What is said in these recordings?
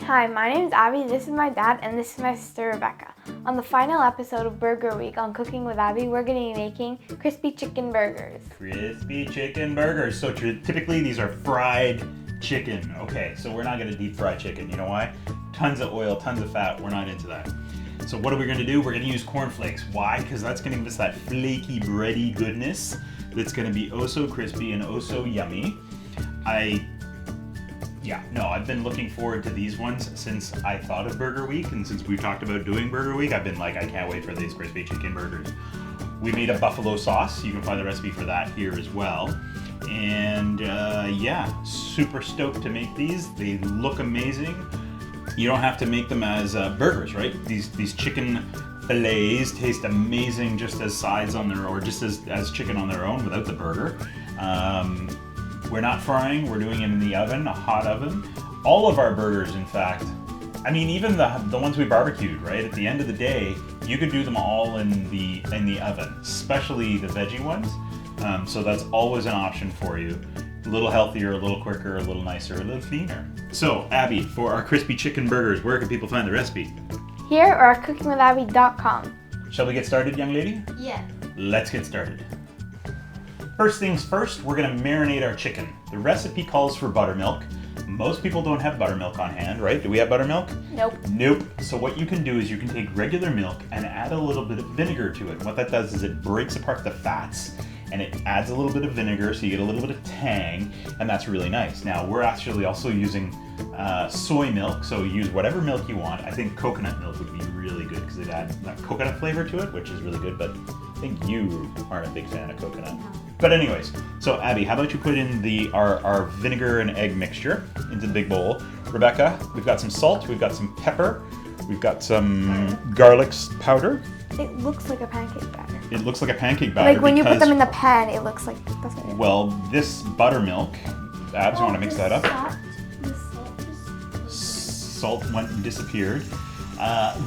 Hi, my name is Abby, this is my dad, and this is my sister Rebecca. On the final episode of Burger Week on Cooking with Abby, we're going to be making crispy chicken burgers. Crispy chicken burgers. So typically these are fried chicken. Okay, so we're not going to deep fry chicken. You know why? Tons of oil, tons of fat. We're not into that. So what are we going to do? We're going to use cornflakes. Why? Because that's going to give us that flaky, bready goodness that's going to be oh so crispy and oh so yummy. I've been looking forward to these ones since I thought of Burger Week, and since we've talked about doing Burger Week, I've been like, I can't wait for these crispy chicken burgers. We made a buffalo sauce. You can find the recipe for that here as well. And super stoked to make these. They look amazing. You don't have to make them as burgers, right? These chicken fillets taste amazing just as sides on their, or just as chicken on their own without the burger. We're not frying, we're doing it in the oven, a hot oven. All of our burgers, in fact, I mean, even the ones we barbecued, right? At the end of the day, you could do them all in the oven, especially the veggie ones. So that's always an option for you. A little healthier, a little quicker, a little nicer, a little cleaner. So, Abby, for our crispy chicken burgers, where can people find the recipe? Here or at cookingwithabby.com. Shall we get started, young lady? Yeah. Let's get started. First things first, we're gonna marinate our chicken. The recipe calls for buttermilk. Most people don't have buttermilk on hand, right? Do we have buttermilk? Nope. Nope. So what you can do is you can take regular milk and add a little bit of vinegar to it. And what that does is it breaks apart the fats and it adds a little bit of vinegar so you get a little bit of tang, and that's really nice. Now, we're actually also using soy milk, so use whatever milk you want. I think coconut milk would be really good because it adds that coconut flavor to it, which is really good, but I think you aren't a big fan of coconut. But anyways, so Abby, how about you put in our vinegar and egg mixture into the big bowl. Rebecca, we've got some salt, we've got some pepper, we've got some garlic powder. It looks like a pancake batter. It looks like a pancake batter. Like when you put them in the pan, it looks like, that's what it is. Well, this buttermilk, Abs, you want to mix that up? Salt went and disappeared.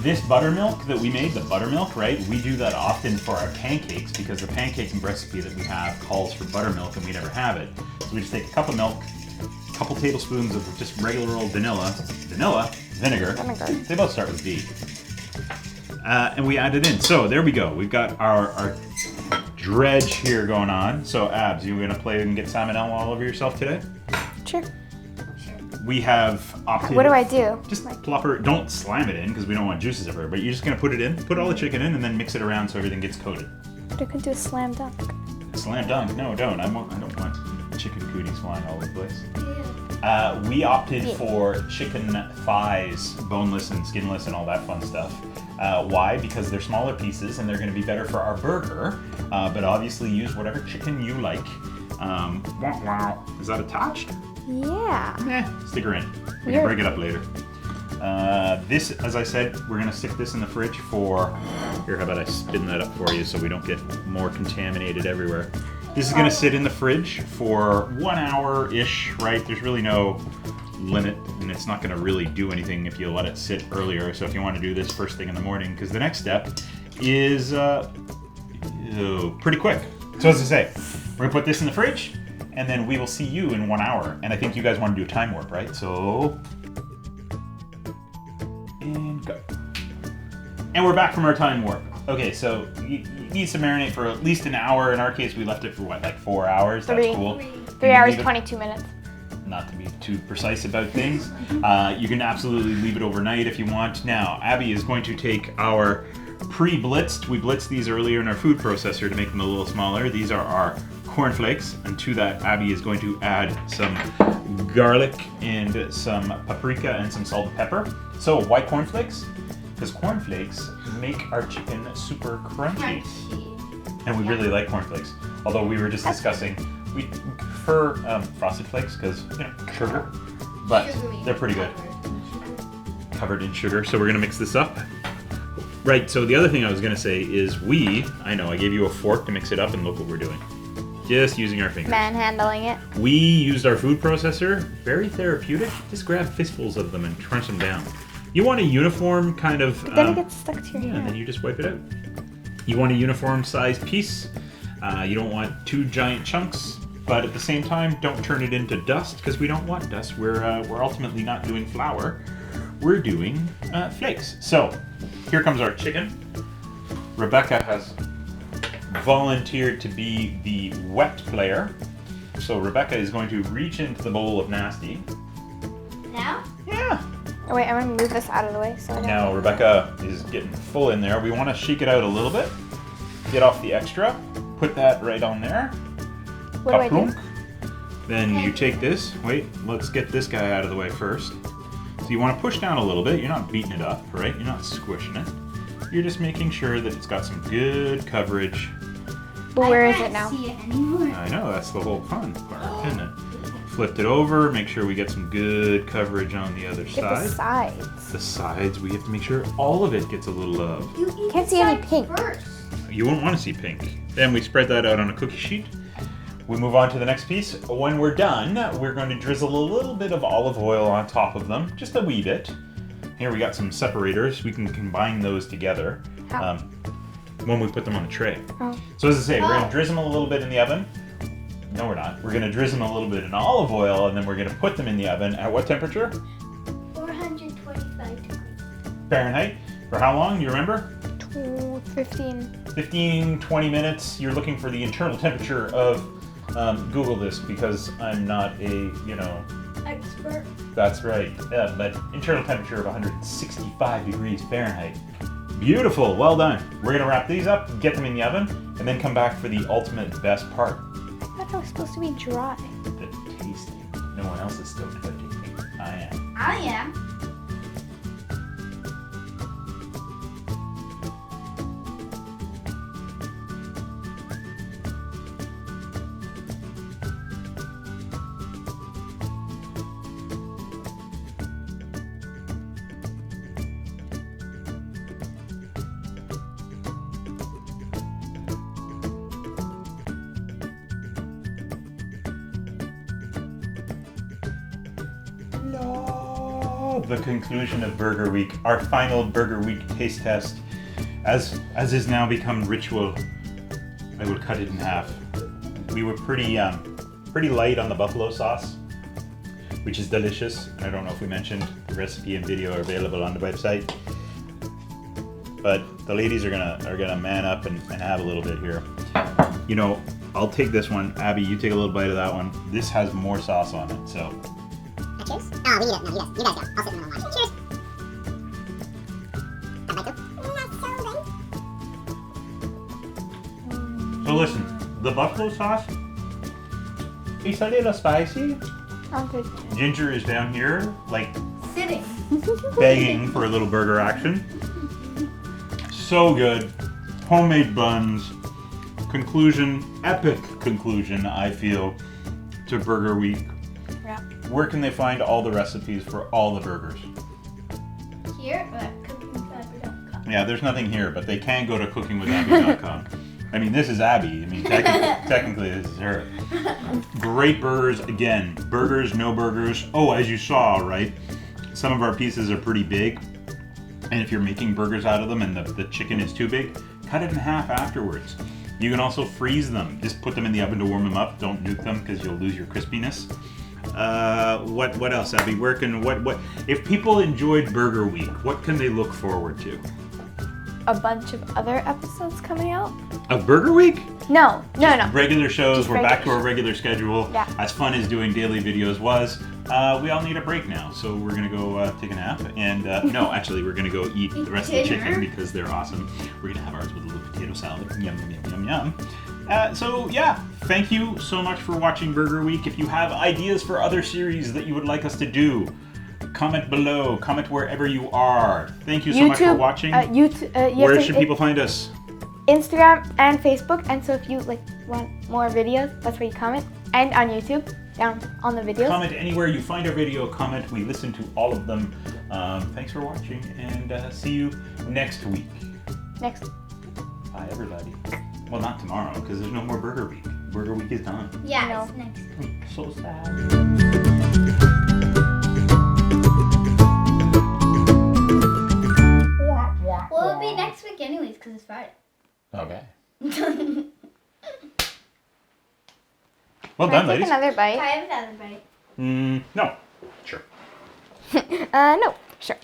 This buttermilk that we made, the buttermilk, right? We do that often for our pancakes because the pancake recipe that we have calls for buttermilk and we never have it. So we just take a cup of milk, a couple tablespoons of just regular old vinegar. They both start with V. And we add it in. So there we go. We've got our dredge here going on. So Abs, you gonna play and get salmonella all over yourself today? Sure. We have opted. What do I do? Just plop her. Don't slam it in because we don't want juices everywhere. But you're just gonna put it in, put all the chicken in, and then mix it around so everything gets coated. But I could do a slam dunk. Slam dunk? No, don't. I don't want chicken cooties flying all over the place. We opted for chicken thighs, boneless and skinless, and all that fun stuff. Why? Because they're smaller pieces and they're going to be better for our burger. But obviously, use whatever chicken you like. Is that attached? Yeah. Stick her in. We can break it up later. This, as I said, we're going to stick this in the fridge for... Here, how about I spin that up for you so we don't get more contaminated everywhere. This is going to sit in the fridge for 1 hour-ish, right? There's really no limit, and it's not going to really do anything if you let it sit earlier. So if you want to do this first thing in the morning, because the next step is pretty quick. So as I say, we're going to put this in the fridge, and then we will see you in 1 hour. And I think you guys want to do a time warp, right? So, and go. And we're back from our time warp. Okay, so you need to marinate for at least an hour. In our case, we left it for what, like 4 hours? That's cool. 3 hours, 22 minutes. Not to be too precise about things. You can absolutely leave it overnight if you want. Now, Abby is going to take our pre-blitzed. We blitzed these earlier in our food processor to make them a little smaller. These are our cornflakes, and to that, Abby is going to add some garlic and some paprika and some salt and pepper. So, why cornflakes? Because cornflakes make our chicken super crunchy. And we really like cornflakes. Although we were just discussing, we prefer frosted flakes because, sugar. But they're pretty good. Covered in sugar. So we're going to mix this up. Right, so the other thing I was going to say is I gave you a fork to mix it up, and look what we're doing. Just using our fingers. Manhandling it. We used our food processor. Very therapeutic. Just grab fistfuls of them and crunch them down. You want a uniform kind of... But then it gets stuck to your hand. And then you just wipe it out. You want a uniform sized piece. You don't want 2 giant chunks. But at the same time, don't turn it into dust because we don't want dust. We're ultimately not doing flour. we're doing flakes. So here comes our chicken. Rebecca has volunteered to be the wet player. So Rebecca is going to reach into the bowl of nasty. Now? Yeah. Oh, wait, I'm gonna move this out of the way so I don't. Now Rebecca is getting full in there. We want to shake it out a little bit. Get off the extra. Put that right on there. What do I do? Kaplunk. Then you take this. Wait, let's get this guy out of the way first. So you want to push down a little bit. You're not beating it up, right? You're not squishing it. You're just making sure that it's got some good coverage. But where is it now? I can't see it anymore. I know, that's the whole fun part, isn't it? Flipped it over, make sure we get some good coverage on the other Get side. the sides. The sides, we have to make sure all of it gets a little love. You eat Can't the see any sides pink. First. You won't want to see pink. Then we spread that out on a cookie sheet. We move on to the next piece. When we're done, we're going to drizzle a little bit of olive oil on top of them, just a wee bit. Here we got some separators. We can combine those together How? when we put them on the tray. Oh. So as I say, we're going to drizzle them a little bit in the oven. No, we're not. We're going to drizzle them a little bit in olive oil, and then we're going to put them in the oven at what temperature? 425 degrees. Fahrenheit. For how long? Do you remember? 15. 15, 20 minutes. You're looking for the internal temperature of, Google this because I'm not a, Expert. that's right. But internal temperature of 165 degrees Fahrenheit. Beautiful, well done. We're gonna wrap these up, get them in the oven, and then come back for the ultimate best part, I thought it was supposed to be dry. the tasting. No one else is stoked about tasting. I am. I am. No. The conclusion of Burger Week, our final Burger Week taste test. As is now become ritual, I will cut it in half. We were pretty light on the buffalo sauce, which is delicious. I don't know if we mentioned the recipe and video are available on the website, but the ladies are gonna man up and have a little bit here. I'll take this one. Abby, you take a little bite of that one. This has more sauce on it, so. Cheers. Oh, we eat it. No, you guys go. I'll sit in the middle and watch. Cheers. Have a bite too? So listen, the buffalo sauce, it's a little spicy. Ginger is down here, like Sitting. begging for a little burger action. So good. Homemade buns. Conclusion, epic conclusion, I feel, to Burger Week. Yeah. Where can they find all the recipes for all the burgers? Here at cookingflavor.com. Yeah, there's nothing here, but they can go to cookingwithabby.com. I mean, this is Abby. I mean, technically this is her. Great burgers. Again, burgers, no burgers. Oh, as you saw, right? Some of our pieces are pretty big. And if you're making burgers out of them and the chicken is too big, cut it in half afterwards. You can also freeze them. Just put them in the oven to warm them up. Don't nuke them because you'll lose your crispiness. What else, Abby? What if people enjoyed Burger Week, what can they look forward to? A bunch of other episodes coming out? Of Burger Week? No. Regular shows. Just We're back to regular our regular schedule. Yeah. As fun as doing daily videos was, we all need a break now. So we're gonna go take a nap. And no, actually, we're gonna go eat the rest of the chicken Dinner. because they're awesome. We're gonna have ours with a little potato salad. Yum, yum, yum, yum, yum. So yeah, thank you so much for watching Burger Week. If you have ideas for other series that you would like us to do, comment below. Comment wherever you are. Thank you so much for watching. Where should people find us? Instagram and Facebook. And so if you want more videos, that's where you comment. And on YouTube, down on the videos. Comment anywhere you find our video. Comment. We listen to all of them. Thanks for watching, and see you next week. Next. Bye, everybody. Well, not tomorrow, because there's no more Burger Week. Burger Week is done. Yeah, No. it's next week. So sad. Well, it'll be next week anyways, because it's Friday. Okay. Can Well Can done, I take ladies. another I bite? have another bite? No. Sure. No. Sure.